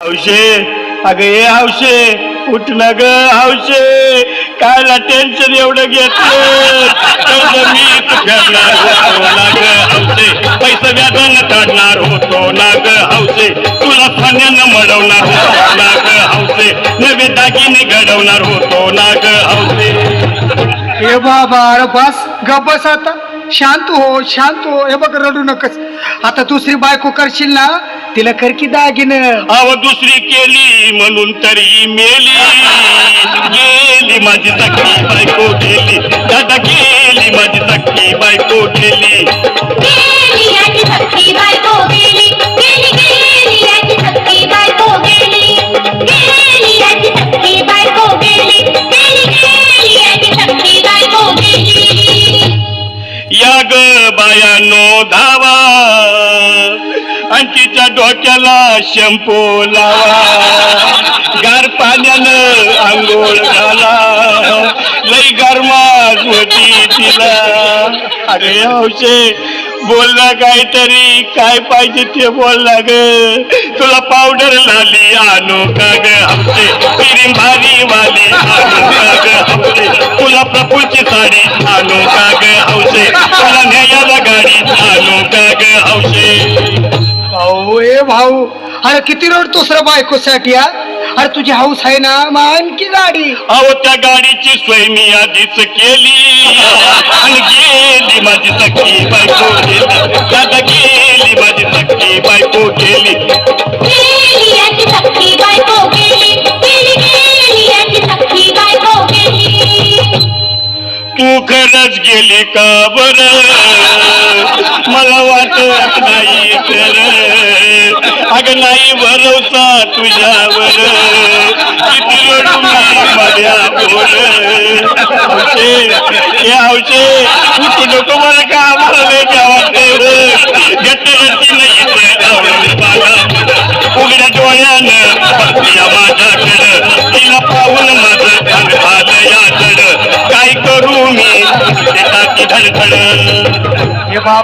हौशे अगं ये हौशे उठ ना ग हौशे कायला टेन्शन एवढं घेतलं मी फेडणार होतो ना ग हौशे पैसे व्याजानं काढणार होतो ना ग हौशे तुला सोन्यानं मडवणार होतो ना ग हौशे नवे दागिने घडवणार होतो ना ग हौशे. हे बाबा अरे बस गप बस आता शांत हो हे बघ रडू नकस आता दुसरी बायको करशील ना तिला कर की दागिनं अव दुसरी केली म्हणून तरी मेली गेली माझी सखी बायको गेली दादा गेली माझी सखी बायको गेली गेली याची सख्खी बायको गेली गेली गेली याची सख्खी बायको गेली गेली याची सख्खी बायको गेली गेली गेली याची सख्खी बायको गेली. या ग बायानो धावा आणि तिच्या डोक्याला शॅम्पू लावा गार पाण्यानं आंघोळ घाला लई गरमाज होती तिला. अरे हौशे बोल ना काहीतरी काय पाहिजे ते बोल ना ग तुला पावडर लाली आणू का ग हौशे क्रीम भारी वाली आणू का ग हौशे तुला प्रफुलची साडी आणू का ग हौशे तुला न्यायाला गाडी आणू का ग हौशे. भाऊ ए भाऊ अरे किती रडतोस रे बायकोसाठी हा अरे तुझी हौस आहे ना मान की गाडी अहो त्या गाडीची सोय मी आधीच केली आणि गेली माझी सखी बायको गेली दादा गेली माझी सखी बायको गेली गेली याची सख्खी बायको गेली गेली गेली याची सख्खी बायको गेली. तू खरंच गेली का बर मला वाटत नाही कर अगं नाही भरवसा तुझ्यावर किती रडू मी माझ्या बोल हौशे हे हौशे उठू नको मला का आम्हाला लय काय वाटतंय गट्ट गट्टी नाही आवडली मला उघड्या डोळ्यानं बघतीया माझ्याकडं तिला पाहून माझं घर झालं याकडं काय करू मी देता की धडधड. हे बाबा